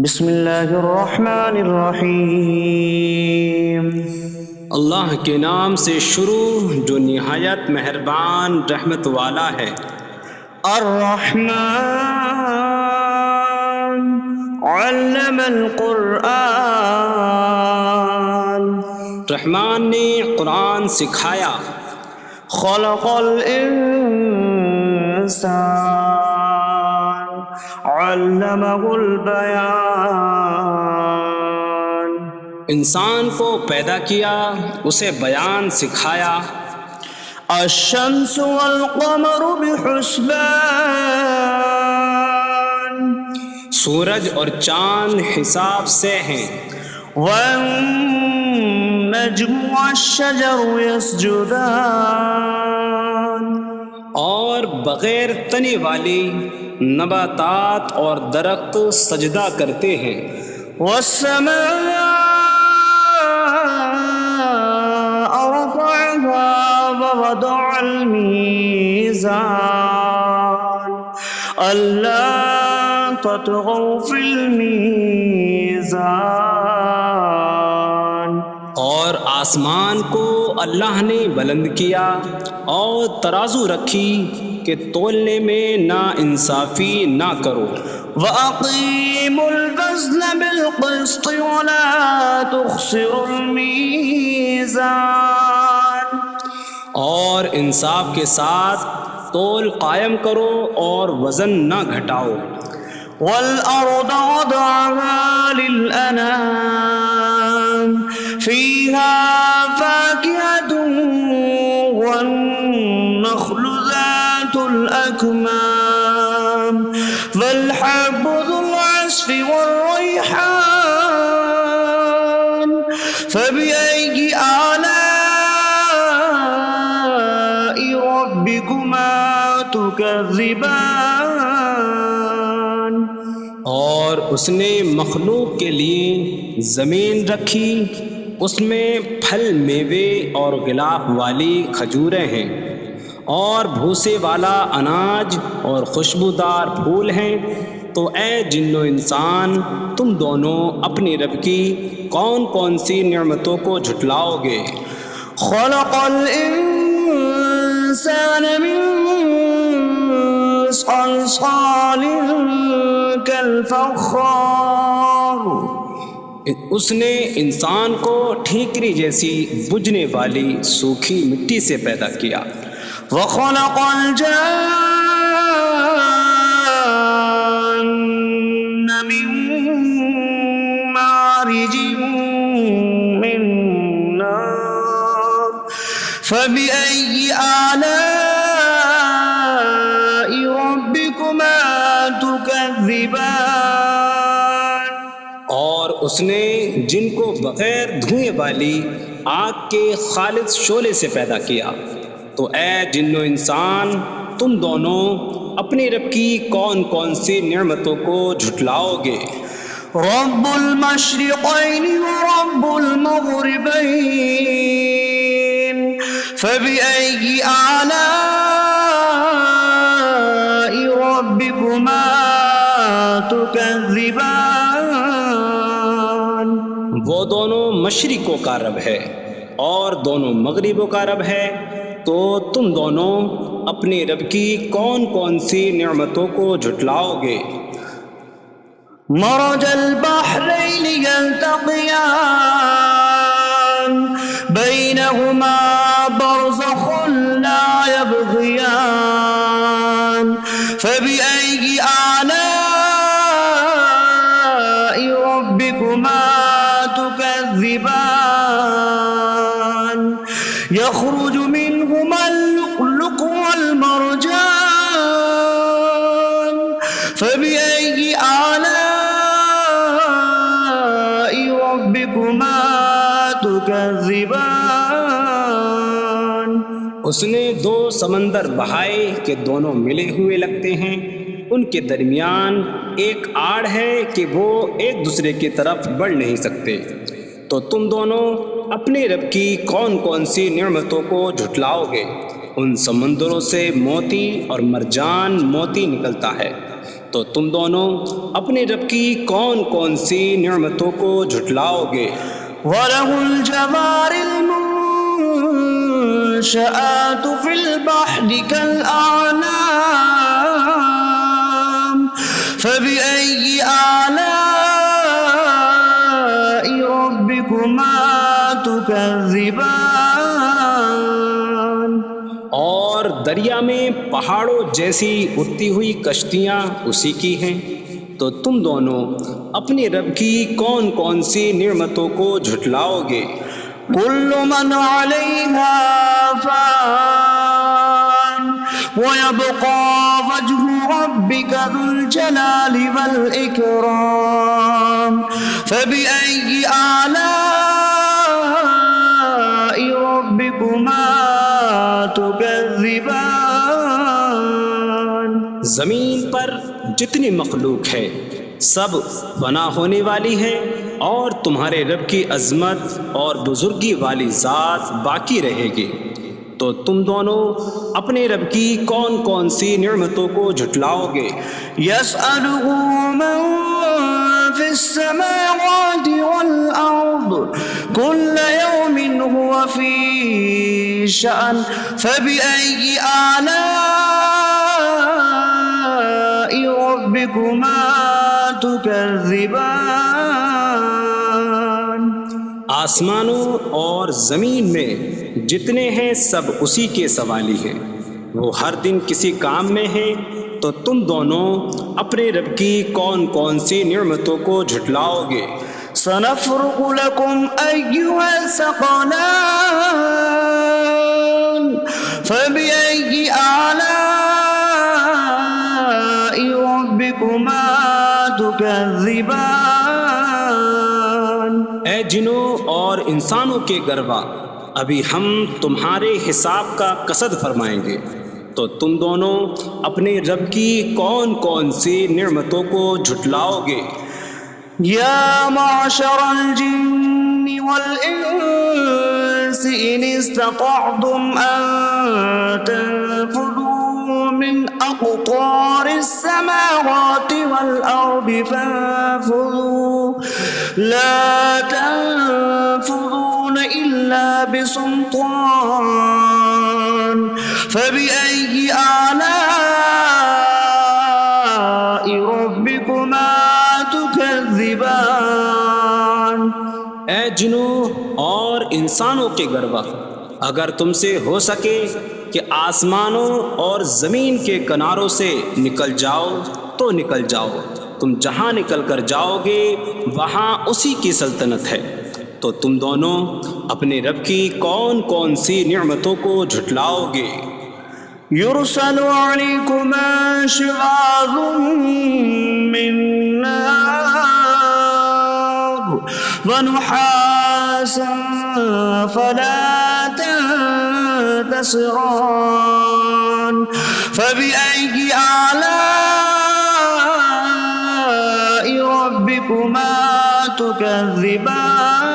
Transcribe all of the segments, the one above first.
بسم اللہ الرحمن الرحیم۔ اللہ کے نام سے شروع جو نہایت مہربان رحمت والا ہے۔ الرحمن علم القرآن، رحمان نے قرآن سکھایا۔ خلق الانسان علمہ البیان، انسان کو پیدا کیا، اسے بیان سکھایا۔ الشمس والقمر بحسبان، سورج اور چاند حساب سے ہیں۔ والنجم والشجر يسجدان، اور بغیر تنے والی نباتات اور درخت سجدہ کرتے ہیں۔ والسماء رفعها ووضع الميزان ألا تطغوا في الميزان، اور آسمان کو اللہ نے بلند کیا اور ترازو رکھی کہ تولنے میں نا انصافی نہ کرو۔ وَأَقِيمُوا الْوَزْنَ بِالْقِسْطِ وَلَا تُخْسِرُوا الْمِيزَانَ، اور انصاف کے ساتھ تول قائم کرو اور وزن نہ گھٹاؤ۔ وَالْأَرْضَ وَضَعَهَا لِلْأَنَامِ فِيهَا فَاكِهَةٌ وَالنَّخْلُ ذَاتُ الْأَكْمَامِ وَالْحَبُّ ذُو الْعَصْفِ وَالرَّيْحَانُ فَبِأَيِّ آلَاءِ رَبِّكُمَا تُكَذِّبَانِ، اور اس نے مخلوق کے لیے زمین رکھی، اس میں پھل میوے اور غلاف والی کھجوریں ہیں، اور بھوسے والا اناج اور خوشبودار پھول ہیں۔ تو اے جن و انسان، تم دونوں اپنی رب کی کون کون سی نعمتوں کو جھٹلاؤ گے؟ خلق الانسان من صلصال کالفخار، اس نے انسان کو ٹھیکری جیسی بجھنے والی سوکھی مٹی سے پیدا کیا۔ وخلق الجان من مارج من نار فبأي آلاء ربكما تكذبان، اور اس نے جن کو بغیر دھوئیں والی آگ کے خالص شعلے سے پیدا کیا۔ تو اے جن و انسان، تم دونوں اپنی رب کی کون کون سی نعمتوں کو جھٹلاؤ گے؟ رب المشرقین ورب المغربین فبأي آلاء ربكما تكذبان، وہ دونوں مشرقوں کا رب ہے اور دونوں مغربوں کا رب ہے، تو تم دونوں اپنی رب کی کون کون سی نعمتوں کو جھٹلاؤ گے؟ مرج البحرین یلتقیان بینہما برزخ لا یبغیان فبأي آلاء ربكما تكذبان، يخرج منهما اللؤلؤ والمرجان فبأي آلاء ربكما تكذبان، اس نے دو سمندر بہائے کہ دونوں ملے ہوئے لگتے ہیں، ان کے درمیان ایک آڑ ہے کہ وہ ایک دوسرے کی طرف بڑھ نہیں سکتے۔ تو تم دونوں اپنے رب کی کون کون سی نعمتوں کو جھٹلاؤ گے؟ ان سمندروں سے موتی اور مرجان موتی نکلتا ہے، تو تم دونوں اپنے رب کی کون کون سی نعمتوں کو جھٹلاؤ گے؟ وَلَهُ الْجَوَارِ الْمُنشَآتُ فِي الْبَحْرِ كَالْأَعْلَامِ فَبِأَيِّ آلَاءِ رَبِّكُمَا تُكَذِّبَانِ۔ اور دریا میں پہاڑوں جیسی اڑتی ہوئی کشتیاں اسی کی ہیں، تو تم دونوں اپنے رب کی کون کون سی نعمتوں کو جھٹلاؤ گے؟ كل من عليها فان ويبقى وجه ربك ذو الجلال والإكرام فبأي آلاء ربكما تكذبان۔ زمین پر جتنی مخلوق ہے سب فنا ہونے والی ہے، اور تمہارے رب کی عظمت اور بزرگی والی ذات باقی رہے گی، تو تم دونوں اپنے رب کی کون کون سی نعمتوں کو جھٹلاؤ گے؟ يسأله من في السماوات والأرض كل يوم هو في شأن فبأي آلاء ربكما تكذبان۔ آسمانوں اور زمین میں جتنے ہیں سب اسی کے سوالی ہیں، وہ ہر دن کسی کام میں ہیں، تو تم دونوں اپنے رب کی کون کون سی نعمتوں کو جھٹلاؤ گے؟ سنفرغ لكم أيها الثقلان فبأي آلاء ربكما تكذبان۔ اے جنوں اور انسانوں کے گروہ، ابھی ہم تمہارے حساب کا قصد فرمائیں گے، تو تم دونوں اپنے رب کی کون کون سی نعمتوں کو جھٹلاؤ گے؟ یا معشر الجن والانس ان استطعتم ان تنفذوا من اقطار السماوات والارض فانفذوا لا تنفذون الا بسلطان فبأي آلاء ربكما تكذبان۔ اے جنوں اور انسانوں کے گروہ، اگر تم سے ہو سکے کہ آسمانوں اور زمین کے کناروں سے نکل جاؤ تو نکل جاؤ، تم جہاں نکل کر جاؤ گے وہاں اسی کی سلطنت ہے، تو تم دونوں اپنے رب کی کون کون سی نعمتوں کو جھٹلاؤ گے؟ يرسل عليكما شواظ من نار ونحاسا فلا تنتصران فبأي آلاء ربكما تكذبان۔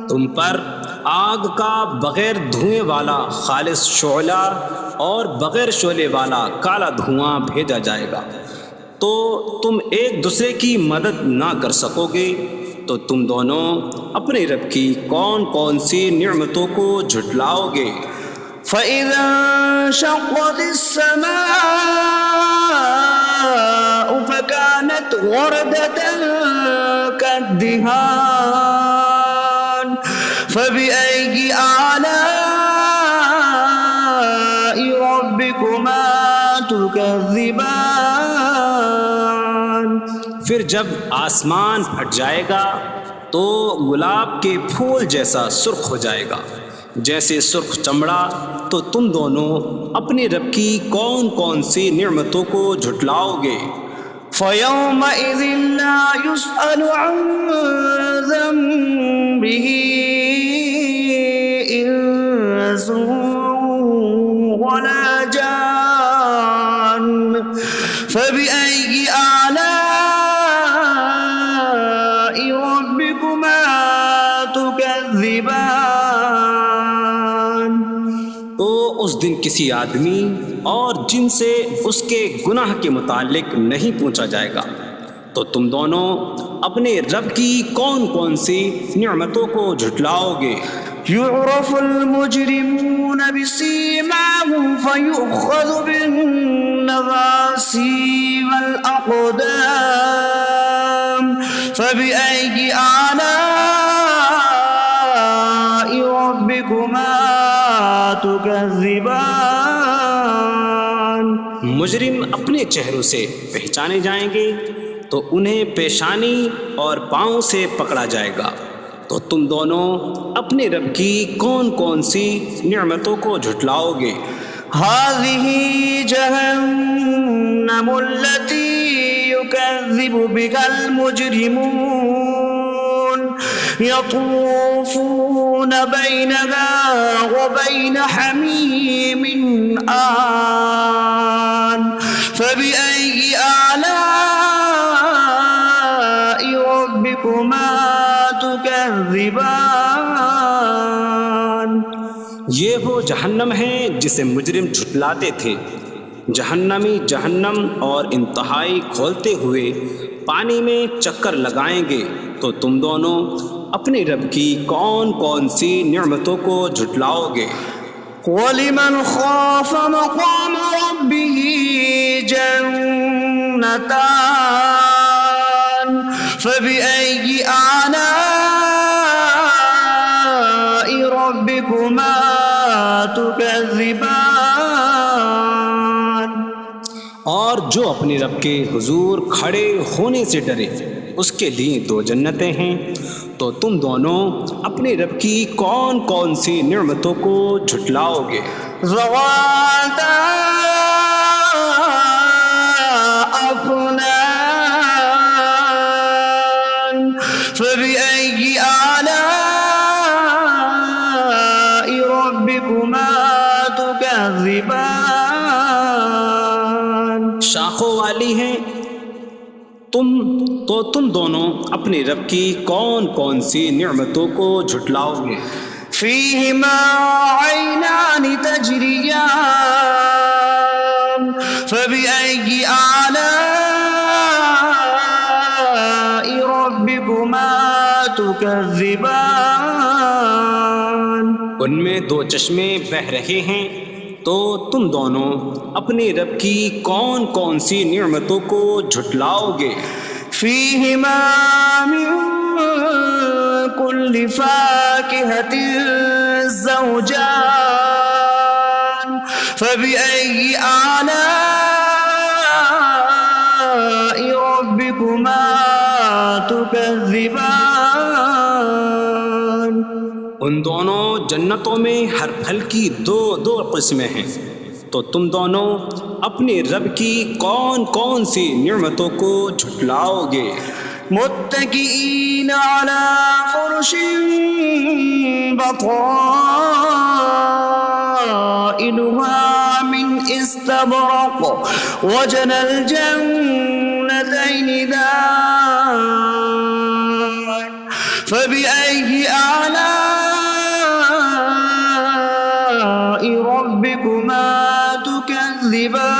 تم پر آگ کا بغیر دھوئیں والا خالص شعلہ اور بغیر شعلے والا کالا دھواں بھیجا جائے گا، تو تم ایک دوسرے کی مدد نہ کر سکو گے، تو تم دونوں اپنے رب کی کون کون سی نعمتوں کو جھٹلاؤ گے؟ فَإِذَا انشَقَّتِ السَّمَاءُ فَكَانَتْ وَرْدَةً كَالدِّهَانِ فَبِأَيِّ آلَاءِ رَبِّكُمَا تُكَذِّبَانِ۔ پھر جب آسمان پھٹ جائے گا تو گلاب کے پھول جیسا سرخ ہو جائے گا، جیسے سرخ چمڑا، تو تم دونوں اپنے رب کی کون کون سی نعمتوں کو جھٹلاؤ گے؟ فَيَوْمَئِذٍ لَا يُسْأَلُ عَنْ ذَنبِهِ إِنسٌ وَلَا جَانٌّ فَبِأَيِّ آلَاءِ رَبِّكُمَا تُكَذِّبَانِ۔ تو اس دن کسی آدمی اور جن سے اس کے گناہ کے متعلق نہیں پوچھا جائے گا، تو تم دونوں اپنے رب کی کون کون سی نعمتوں کو جھٹلاؤ گے؟ يعرف المجرمون بسيماهم فيؤخذ بالنواصي والأقدام فبأي آلاء ربكما تكذبان۔ مجرم اپنے چہروں سے پہچانے جائیں گے تو انہیں پیشانی اور پاؤں سے پکڑا جائے گا، تو تم دونوں اپنے رب کی کون کون سی نعمتوں کو جھٹلاؤ گے؟ هذه جهنم التي يكذب بها المجرمون يطوفون بينها وبين حميم آن فبأي آلاء ربكما تكذبان۔ یہ وہ جہنم ہے جسے مجرم جھٹلاتے تھے۔ جہنمی جہنم اور انتہائی کھولتے ہوئے پانی میں چکر لگائیں گے، تو تم دونوں اپنے رب کی کون کون سی نعمتوں کو جھٹلاؤ گے؟ وَلِمَنْ خَافَ مَقَامَ رَبِّهِ جَنَّتَانِ فَبِأَيِّ آلَاءِ رَبِّكُمَا تُكَذِّبَانِ۔ اور جو اپنے رب کے حضور کھڑے ہونے سے ڈرے، اس کے لیے دو جنتیں ہیں، تو تم دونوں اپنے رب کی کون کون سی نعمتوں کو جھٹلاؤ گے؟ ذواتا افنان فبأي آلاء ربكما تكذبان۔ شاخوں والی ہیں تم دونوں اپنے رب کی کون کون سی نعمتوں کو جھٹلاؤ گے؟ فيهما عينان تجريان فبأي آلاء ربكما تكذبان۔ ان میں دو چشمے بہہ رہے ہیں، تو تم دونوں اپنے رب کی کون کون سی نعمتوں کو جھٹلاؤ گے؟ فيهما من كل فاكهة زوجان فبأي آلاء ربكما تكذبان۔ ان دونوں جنتوں میں ہر پھل کی دو قسمیں ہیں، تو تم دونوں اپنے رب کی کون کون سی نعمتوں کو جھٹلاؤ گے؟ متكئين على فرش بطائنها من استبرق وجنى الجنتين دان فبأي آلاء ربكما تكذبان۔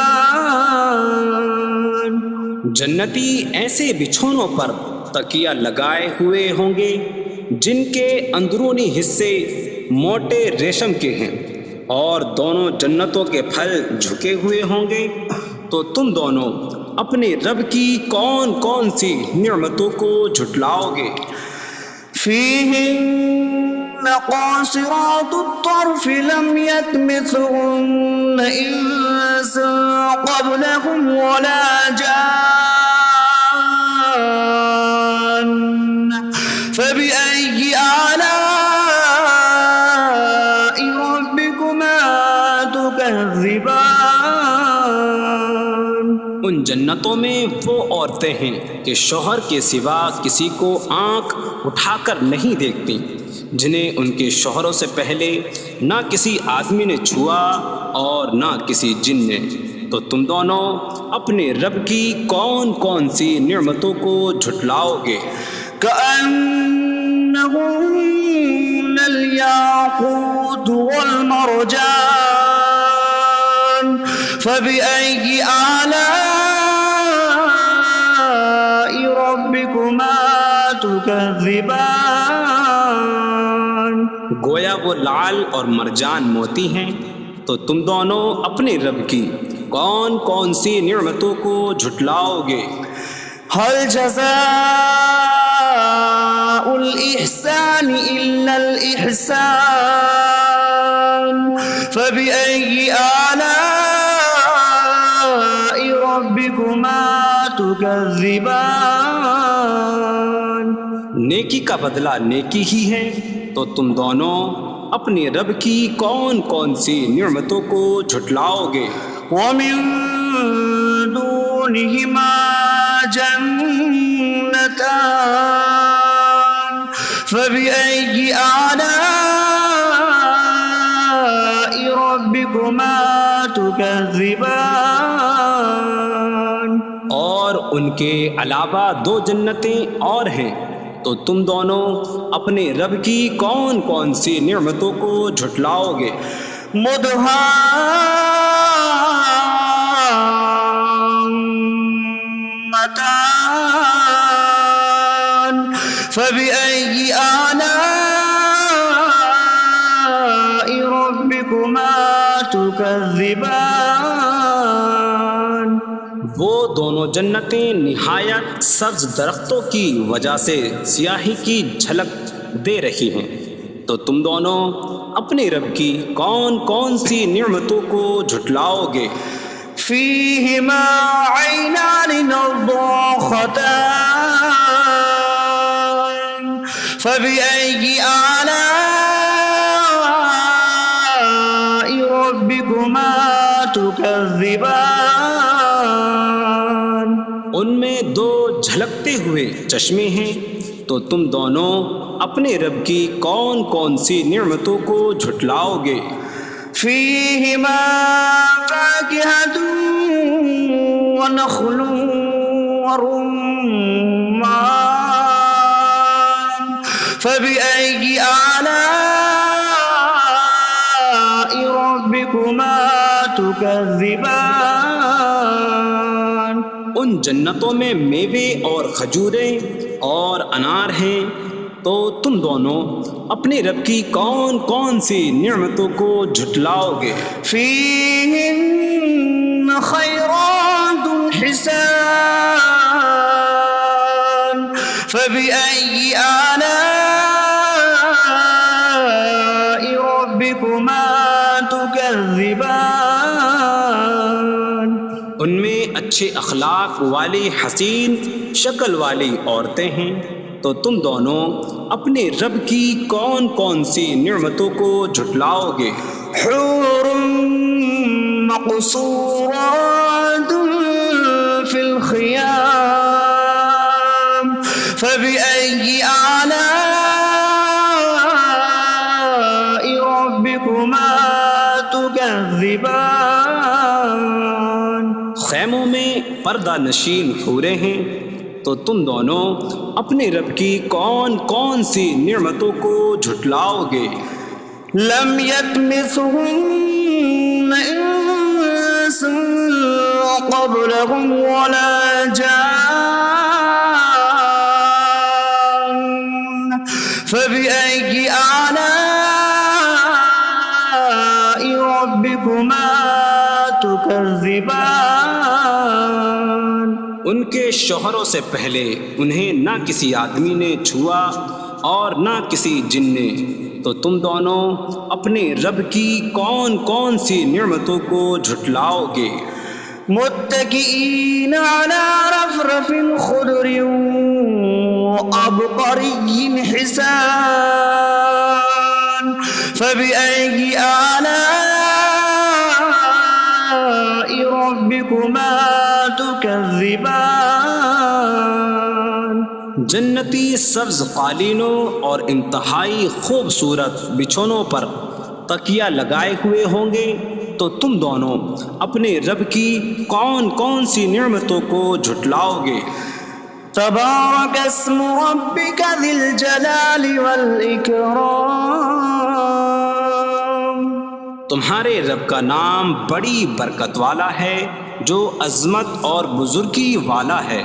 جنتی ایسے بچھونوں پر تکیہ لگائے ہوئے ہوں گے جن کے اندرونی حصے موٹے ریشم کے ہیں، اور دونوں جنتوں کے پھل جھکے ہوئے ہوں گے، تو تم دونوں اپنے رب کی کون کون سی نعمتوں کو جھٹلاؤ گے؟ فيهن قاصرات الطرف لم يطمثهن إنس قبلهم ولا جان فبأي آلاء ربكما تكذبان۔ ان جنتوں میں وہ عورتیں ہیں کہ شوہر کے سوا کسی کو آنکھ اٹھا کر نہیں دیکھتی، جنہیں ان کے شوہروں سے پہلے نہ کسی آدمی نے چھوا اور نہ کسی جن نے، تو تم دونوں اپنے رب کی کون کون سی نعمتوں کو جھٹلاؤ گے؟ كأنهم الياقوت والمرجان فبأي آلاء ربكما تكذبان گویا وہ لعل اور مرجان موتی ہیں، تو تم دونوں اپنے رب کی کون کون سی نعمتوں کو جھٹلاؤ گے؟ هل جزاء الإحسان إلا الإحسان فبأي آلاء ربكما تكذبان نیکی کا بدلہ نیکی ہی ہے، تو تم دونوں اپنے رب کی کون کون سی نعمتوں کو جھٹلاؤ گے؟ ومن دونهما جنتان فبأي آلاء ربكما تكذبان اور ان کے علاوہ دو جنتیں اور ہیں، تو تم دونوں اپنے رب کی کون کون سی نعمتوں کو جھٹلاؤ گے؟ مدهامتان فبأي آلاء ربكما تكذبان وہ دونوں جنتیں نہایت سبز درختوں کی وجہ سے سیاہی کی جھلک دے رہی ہیں، تو تم دونوں اپنے رب کی کون کون سی نعمتوں کو جھٹلاؤ گے؟ فيهما عينان نضاختان فبأي آلاء ربكما تكذبان ان میں دو جھلکتے ہوئے چشمے ہیں، تو تم دونوں اپنے رب کی کون کون سی نعمتوں کو جھٹلاؤ گے؟ فيهما فاكهة ونخل ورمان فبأي آلاء ربكما تكذبان ان جنتوں میں میوے اور کھجوریں اور انار ہیں، تو تم دونوں اپنے رب کی کون کون سی نعمتوں کو جھٹلاؤ گے؟ فيهن خيرات حسان فبأي آلاء ربكما تكذبان ان میں اچھے اخلاق والی حسین شکل والی عورتیں ہیں، تو تم دونوں اپنے رب کی کون کون سی نعمتوں کو جھٹلاؤ گے؟ حور مقصورات في الخيام فبأي آلاء ربكما تكذبان خیموں میں پردہ نشین حوریں ہیں، تو تم دونوں اپنے رب کی کون کون سی نعمتوں کو جھٹلاؤ گے؟ لم يطمثهن انس قبلهم ولا جان فبأي آلاء ربكما تكذبان ان کے شوہروں سے پہلے انہیں نہ کسی آدمی نے چھوا اور نہ کسی جن نے، تو تم دونوں اپنے رب کی کون کون سی نعمتوں کو جھٹلاؤ گے؟ متكئين على رفرف خضر وعبقري حسان فبأي آلاء ربكما تكذبان جنتی سبز قالینوں اور انتہائی خوبصورت بچھونوں پر تکیہ لگائے ہوئے ہوں گے، تو تم دونوں اپنے رب کی کون کون سی نعمتوں کو جھٹلاؤ گے؟ تبارك اسم ربك ذي الجلال والإكرام تمہارے رب کا نام بڑی برکت والا ہے جو عظمت اور بزرگی والا ہے۔